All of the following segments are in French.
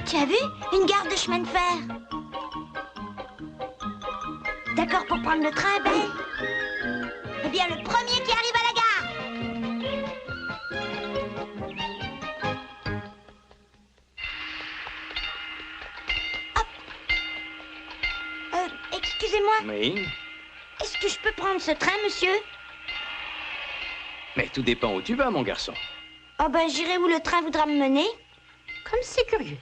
Tu as vu? Une gare de chemin de fer. D'accord pour prendre le train, Belle? Eh bien, le premier qui arrive à la gare. Hop. Excusez-moi. Oui. Est-ce que je peux prendre ce train, monsieur? Mais tout dépend où tu vas, mon garçon. Oh ben, j'irai où le train voudra me mener. Comme c'est curieux.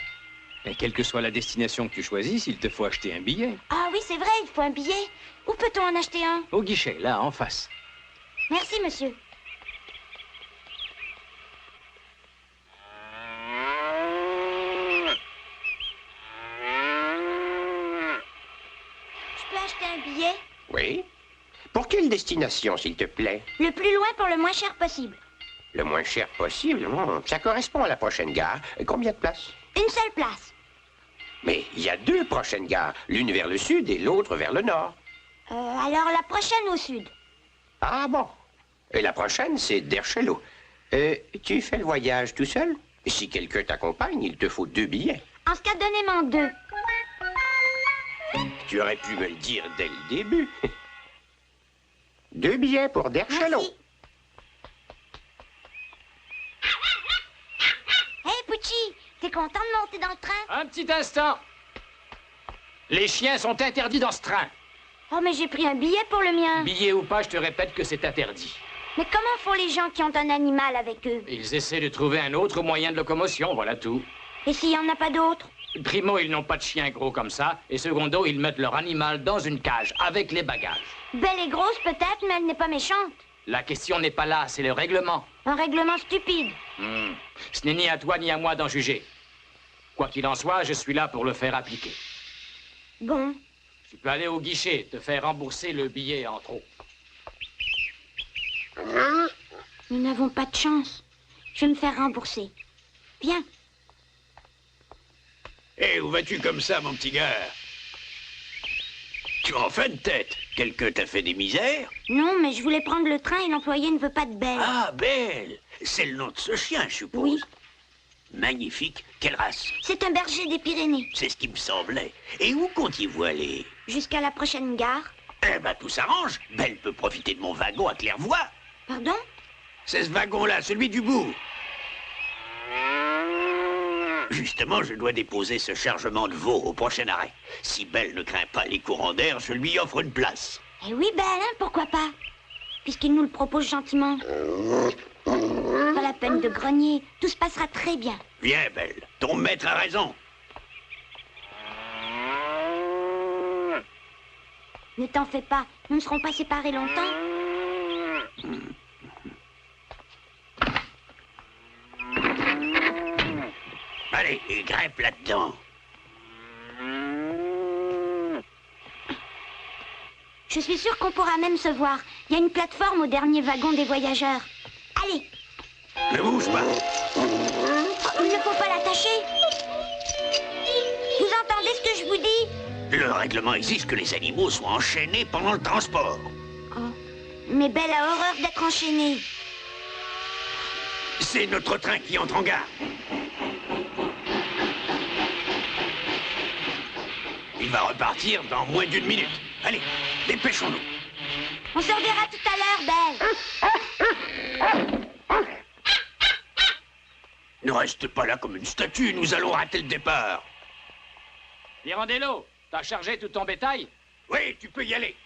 Mais quelle que soit la destination que tu choisisses, il te faut acheter un billet. Ah oui, c'est vrai, il faut un billet. Où peut-on en acheter un? Au guichet, là, en face. Merci, monsieur. Je peux acheter un billet? Oui. Pour quelle destination, s'il te plaît? Le plus loin pour le moins cher possible. Le moins cher possible? Ça correspond à la prochaine gare. Combien de places? Une seule place. Mais il y a 2 prochaines gares, l'une vers le sud et l'autre vers le nord. Alors la prochaine au sud. Ah bon? Et la prochaine, c'est d'Erchelot. Tu fais le voyage tout seul? Si quelqu'un t'accompagne, il te faut 2 billets. En ce cas, donnez-m'en 2. Tu aurais pu me le dire dès le début. 2 billets pour d'Erchelot. Merci. Hey, Pucci, t'es content de monter dans le train? Un petit instant. Les chiens sont interdits dans ce train. Oh, mais j'ai pris un billet pour le mien. Billet ou pas, je te répète que c'est interdit. Mais comment font les gens qui ont un animal avec eux? Ils essaient de trouver un autre moyen de locomotion, voilà tout. Et s'il n'y en a pas d'autres? Primo, ils n'ont pas de chien gros comme ça. Et secondo, ils mettent leur animal dans une cage, avec les bagages. Belle et grosse peut-être, mais elle n'est pas méchante. La question n'est pas là, c'est le règlement. Un règlement stupide. Ce n'est ni à toi ni à moi d'en juger. Quoi qu'il en soit, je suis là pour le faire appliquer. Bon. Tu peux aller au guichet, te faire rembourser le billet en trop. Nous n'avons pas de chance. Je vais me faire rembourser. Viens. Hé, où vas-tu comme ça, mon petit gars? Tu en fais de tête. Quelqu'un t'a fait des misères? Non, mais je voulais prendre le train et l'employé ne veut pas de Belle. Ah, Belle. C'est le nom de ce chien, je suppose. Oui. Magnifique. Quelle race? C'est un berger des Pyrénées. C'est ce qui me semblait. Et où comptez-vous aller? Jusqu'à la prochaine gare. Eh ben, tout s'arrange. Belle peut profiter de mon wagon à claire-voie. Pardon? C'est ce wagon-là, celui du bout. Justement, je dois déposer ce chargement de veau au prochain arrêt. Si Belle ne craint pas les courants d'air, je lui offre une place. Eh oui, Belle, hein, pourquoi pas? Puisqu'il nous le propose gentiment. Pas la peine de grogner, tout se passera très bien. Viens, Belle, ton maître a raison. Ne t'en fais pas, nous ne serons pas séparés longtemps. Allez, grimpe là-dedans. Je suis sûre qu'on pourra même se voir. Il y a une plateforme au dernier wagon des voyageurs. Allez. Ne bouge pas. Il ne faut pas l'attacher. Vous entendez ce que je vous dis? Le règlement exige que les animaux soient enchaînés pendant le transport. Oh. Mais Belle a horreur d'être enchaînée. C'est notre train qui entre en gare. Il va repartir dans moins d'1 minute. Allez, dépêchons-nous. On se reverra tout à l'heure, Belle. Ne reste pas là comme une statue, nous allons rater le départ. Pirandello, t'as chargé tout ton bétail? Oui, tu peux y aller.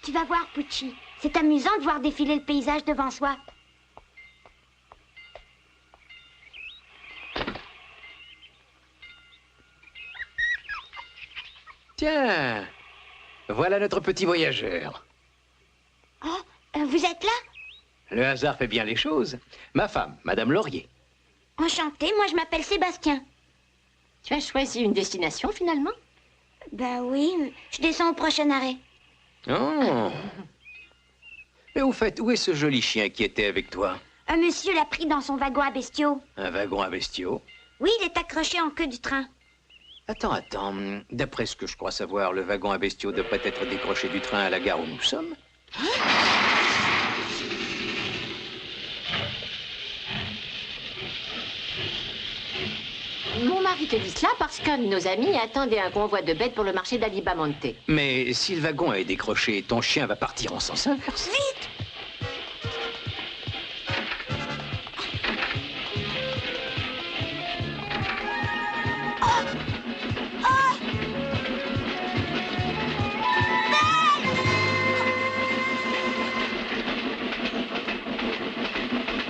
Tu vas voir, Pucci. C'est amusant de voir défiler le paysage devant soi. Tiens, voilà notre petit voyageur. Oh, vous êtes là? Le hasard fait bien les choses. Ma femme, Madame Laurier. Enchantée, moi je m'appelle Sébastien. Tu as choisi une destination, finalement? Ben oui, je descends au prochain arrêt. Oh. Mais au fait, où est ce joli chien qui était avec toi? Un monsieur l'a pris dans son wagon à bestiaux. Un wagon à bestiaux? Oui, il est accroché en queue du train. Attends. D'après ce que je crois savoir, le wagon à bestiaux devrait être décroché du train à la gare où nous sommes. Mon mari te dit cela parce qu'un de nos amis attendait un convoi de bêtes pour le marché d'Alibamonte. Mais si le wagon est décroché, ton chien va partir en sens inverse. Vite!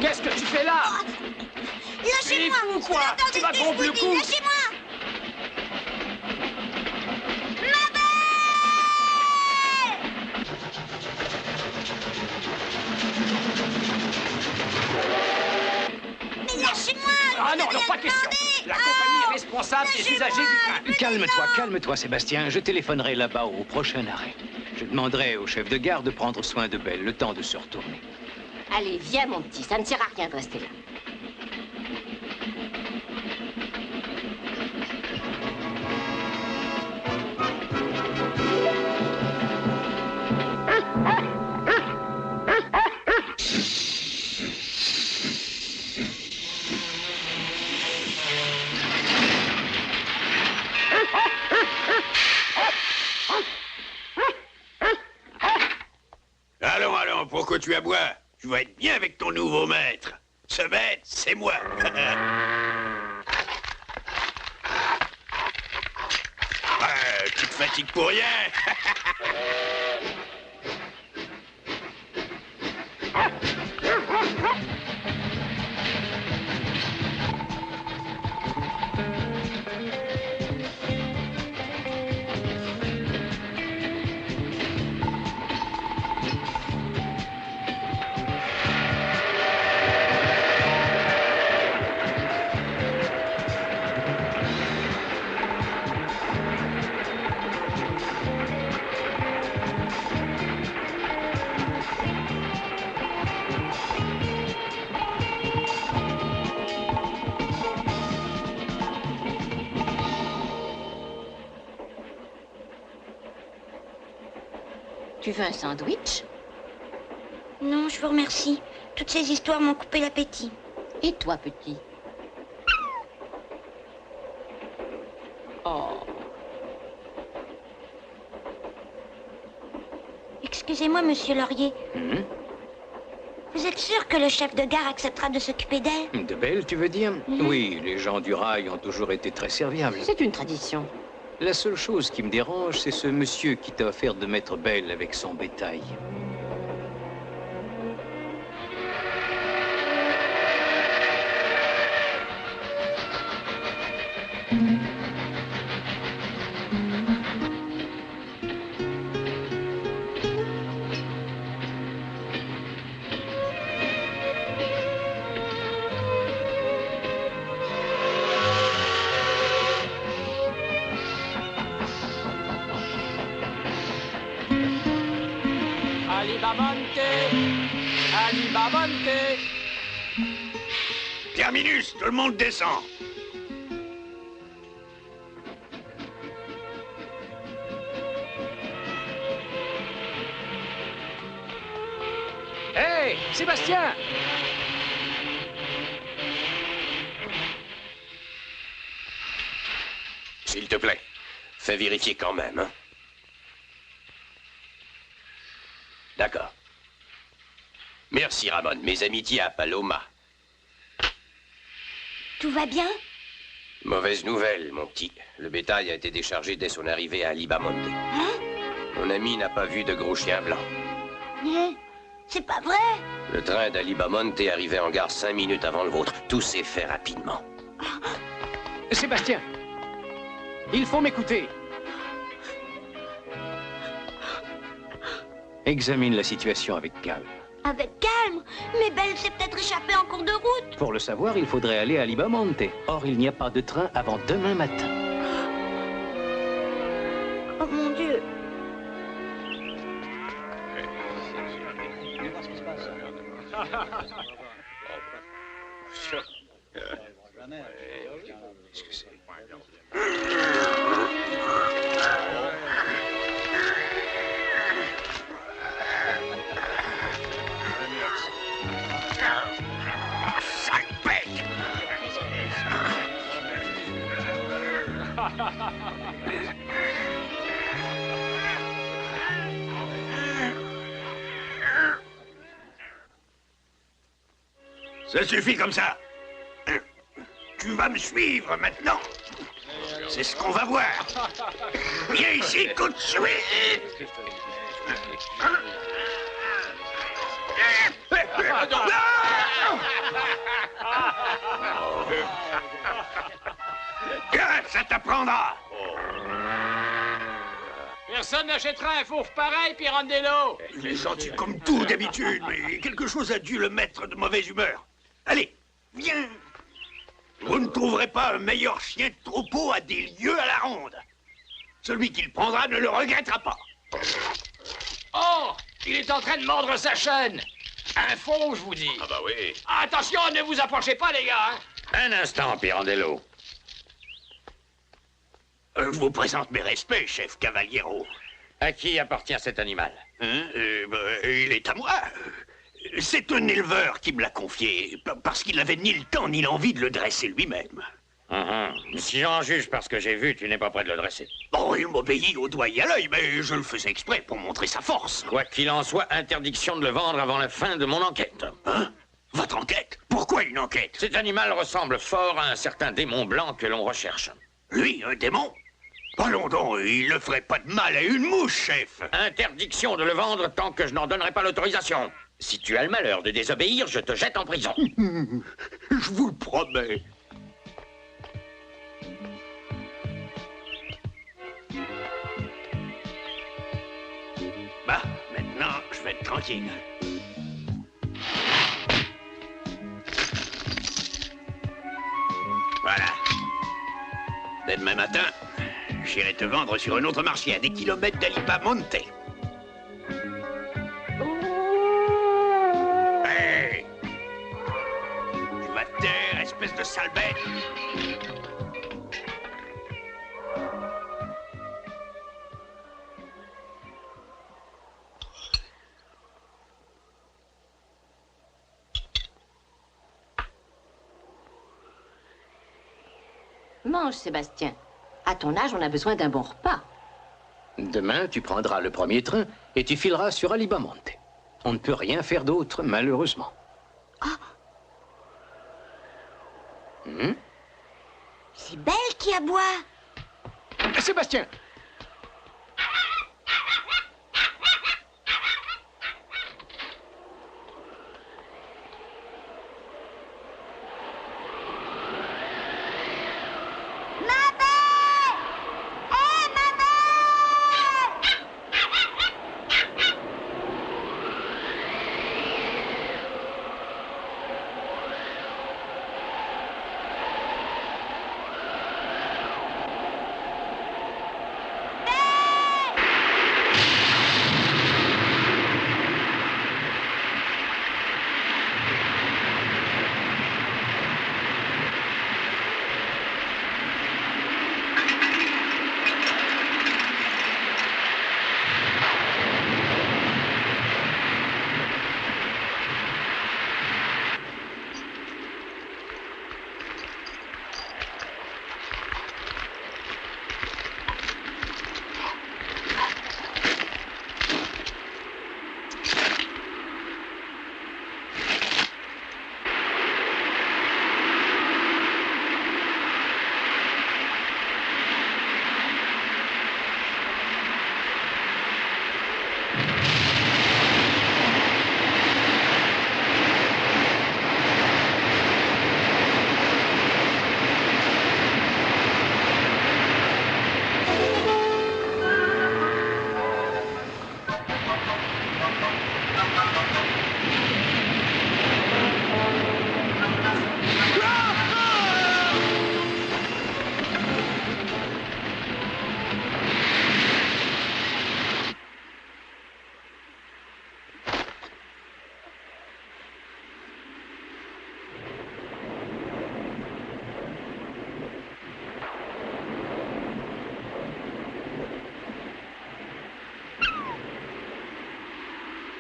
Qu'est-ce que tu fais là? Lâchez-moi! Il est fou, quoi? Tu vas rompre le cou. Lâchez-moi! Mais lâchez-moi! Ah non, pas question. La compagnie est responsable des usagers du train. Calme-toi, Sébastien. Je téléphonerai là-bas au prochain arrêt. Je demanderai au chef de gare de prendre soin de Belle, le temps de se retourner. Allez, viens, mon petit, ça ne sert à rien de rester là. Allons, pourquoi tu aboies? Tu vas être bien avec ton nouveau maître. Ce maître, c'est moi. Tu te fatigues pour rien. Tu veux un sandwich? Non, je vous remercie. Toutes ces histoires m'ont coupé l'appétit. Et toi, petit? Oh. Excusez-moi, monsieur Laurier. Hum? Vous êtes sûr que le chef de gare acceptera de s'occuper d'elle? De Belle, tu veux dire? Mhm. Oui, les gens du rail ont toujours été très serviables. C'est une tradition. La seule chose qui me dérange, c'est ce monsieur qui t'a offert de mettre Belle avec son bétail. Alibamonte. Terminus, tout le monde descend. Hé, Sébastien! S'il te plaît, fais vérifier quand même, hein? D'accord. Merci, Ramon. Mes amitiés à Paloma. Tout va bien? Mauvaise nouvelle, mon petit. Le bétail a été déchargé dès son arrivée à Alibamonte. Hein? Mon ami n'a pas vu de gros chiens blancs. C'est pas vrai? Le train d'Alibamonte est arrivé en gare 5 minutes avant le vôtre. Tout s'est fait rapidement. Sébastien, il faut m'écouter. Examine la situation avec calme. Avec calme. Mais Belle s'est peut-être échappée en cours de route. Pour le savoir, il faudrait aller à Libamonte. Or, il n'y a pas de train avant demain matin. Oh mon Dieu. Ça suffit comme ça. Tu vas me suivre maintenant. C'est ce qu'on va voir. Viens ici tout de suite. Ça t'apprendra. Personne n'achètera un fourre pareil, Pirandello. Il est gentil comme tout d'habitude, mais quelque chose a dû le mettre de mauvaise humeur. Allez, viens. Vous ne trouverez pas un meilleur chien de troupeau à des lieues à la ronde. Celui qui le prendra ne le regrettera pas. Oh, il est en train de mordre sa chaîne. Un faux, je vous dis. Ah bah oui. Attention, ne vous approchez pas, les gars. Hein. Un instant, Pirandello. Je vous présente mes respects, chef Cavaliero. À qui appartient cet animal? Il est à moi. C'est un éleveur qui me l'a confié, parce qu'il n'avait ni le temps ni l'envie de le dresser lui-même. Si j'en juge parce que j'ai vu, tu n'es pas prêt de le dresser. Bon, il m'obéit au doigt et à l'œil, mais je le faisais exprès pour montrer sa force. Quoi qu'il en soit, interdiction de le vendre avant la fin de mon enquête. Hein? Votre enquête? Pourquoi une enquête? Cet animal ressemble fort à un certain démon blanc que l'on recherche. Lui, un démon? Allons donc, il ne ferait pas de mal à une mouche, chef. Interdiction de le vendre tant que je n'en donnerai pas l'autorisation. Si tu as le malheur de désobéir, je te jette en prison. Je vous le promets. Bah, maintenant, je vais être tranquille. Voilà. Dès demain matin, j'irai te vendre sur un autre marché à des kilomètres d'Alibamonte. Hey! Tu vas te taire, espèce de sale bête! Mange, Sébastien. À ton âge, on a besoin d'un bon repas. Demain, tu prendras le premier train et tu fileras sur Alibamonte. On ne peut rien faire d'autre, malheureusement. C'est Belle qui aboie. Sébastien!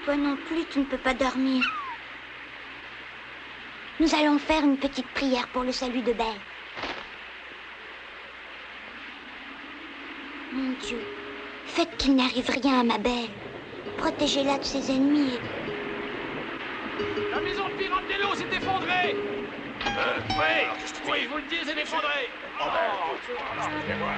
Toi non plus, tu ne peux pas dormir. Nous allons faire une petite prière pour le salut de Belle. Mon Dieu, faites qu'il n'arrive rien à ma Belle. Protégez-la de ses ennemis La maison de Pirandello s'est effondrée. Oui, je vous le dis, c'est effondré. Oh, ben, excusez-moi.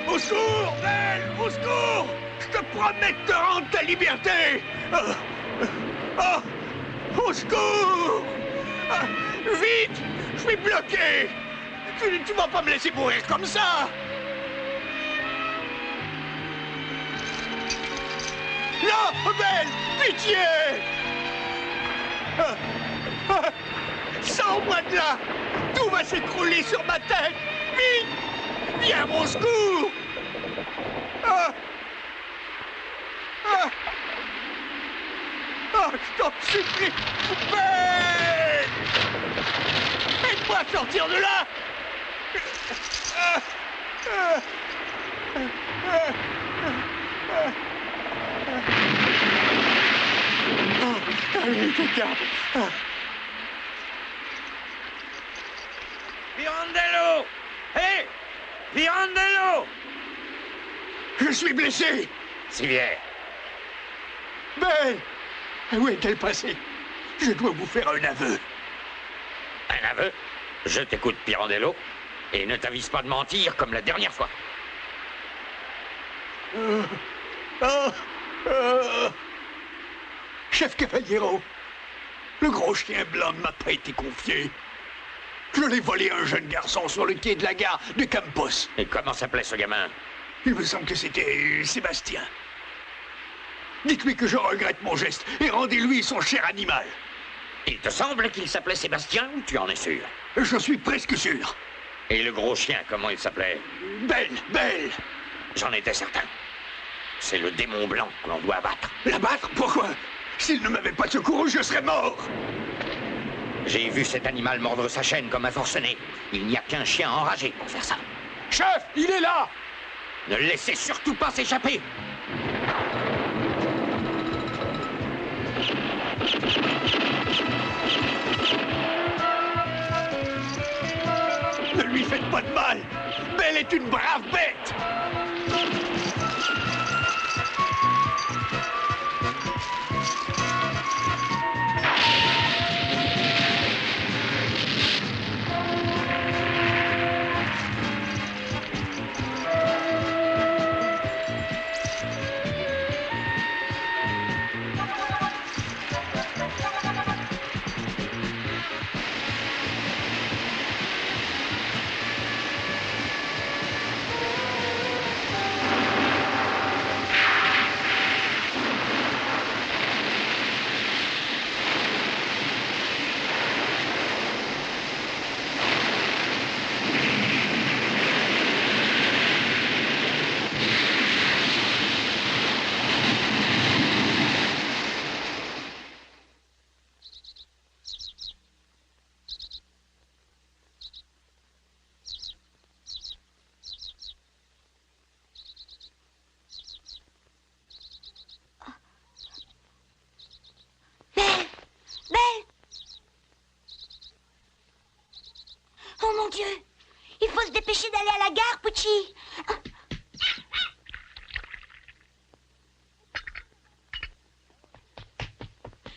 Au secours, Belle! Au secours! Je te promets de te rendre ta liberté! Au secours! Vite! Je suis bloqué! Tu vas pas me laisser mourir comme ça! Non! Belle! Pitié! Sors-moi de là! Tout va s'écrouler sur ma tête! Vite! Viens à mon secours! Je t'en supplie! Ben! Aide-moi à sortir de là! Allez, quelqu'un! Pirandello! Hé! Pirandello! Je suis blessé! Si bien. Ben! Où est-elle passée? Je dois vous faire un aveu. Un aveu? Je t'écoute, Pirandello. Et ne t'avise pas de mentir comme la dernière fois. Chef Caballero, le gros chien blanc ne m'a pas été confié. Je l'ai volé à un jeune garçon sur le quai de la gare de Campos. Et comment s'appelait ce gamin? Il me semble que c'était Sébastien. Dites-lui que je regrette mon geste et rendez-lui son cher animal. Il te semble qu'il s'appelait Sébastien ou tu en es sûr? Je suis presque sûr. Et le gros chien, comment il s'appelait? Belle, Belle! J'en étais certain. C'est le démon blanc que l'on doit abattre. L'abattre? Pourquoi? S'il ne m'avait pas secouru, je serais mort. J'ai vu cet animal mordre sa chaîne comme un forcené. Il n'y a qu'un chien enragé pour faire ça. Chef, il est là. Ne le laissez surtout pas s'échapper. Ne lui faites pas de mal. Belle est une brave bête. Oh mon Dieu! Il faut se dépêcher d'aller à la gare, Pucci!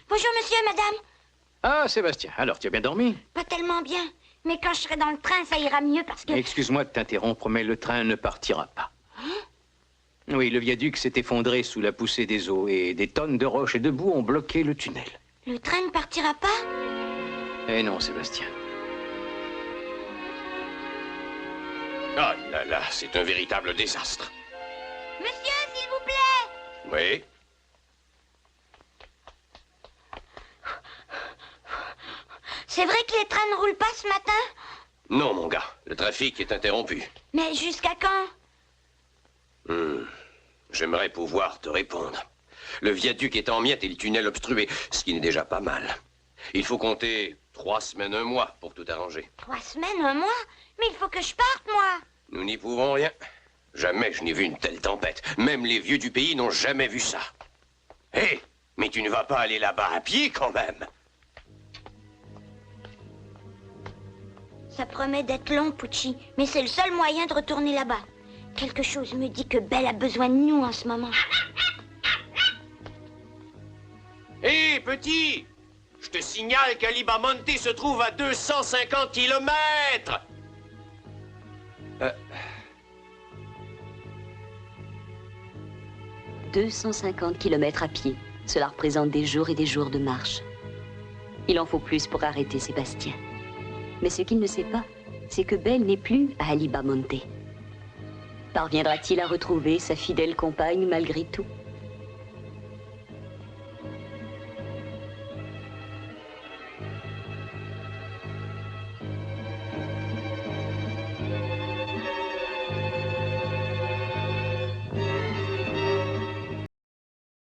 Bonjour, monsieur, madame. Ah, Sébastien, alors tu as bien dormi? Pas tellement bien. Mais quand je serai dans le train, ça ira mieux parce que... Excuse-moi de t'interrompre, mais le train ne partira pas. Oui, le viaduc s'est effondré sous la poussée des eaux et des tonnes de roches et de boue ont bloqué le tunnel. Le train ne partira pas? Eh non, Sébastien. Ah là là, c'est un véritable désastre. Monsieur, s'il vous plaît! Oui? C'est vrai que les trains ne roulent pas ce matin? Non, mon gars, le trafic est interrompu. Mais jusqu'à quand? J'aimerais pouvoir te répondre. Le viaduc est en miettes et le tunnel obstrué, ce qui n'est déjà pas mal. Il faut compter 3 semaines, 1 mois pour tout arranger. 3 semaines, 1 mois? Mais il faut que je parte, moi. Nous n'y pouvons rien. Jamais je n'ai vu une telle tempête. Même les vieux du pays n'ont jamais vu ça. Hé, mais tu ne vas pas aller là-bas à pied quand même. Ça promet d'être long, Pucci, mais c'est le seul moyen de retourner là-bas. Quelque chose me dit que Belle a besoin de nous en ce moment. Hé, petit! Je te signale qu'Alibamonte se trouve à 250 kilomètres! 250 kilomètres à pied. Cela représente des jours et des jours de marche. Il en faut plus pour arrêter Sébastien. Mais ce qu'il ne sait pas, c'est que Belle n'est plus à Alibamonte. Parviendra-t-il à retrouver sa fidèle compagne malgré tout ?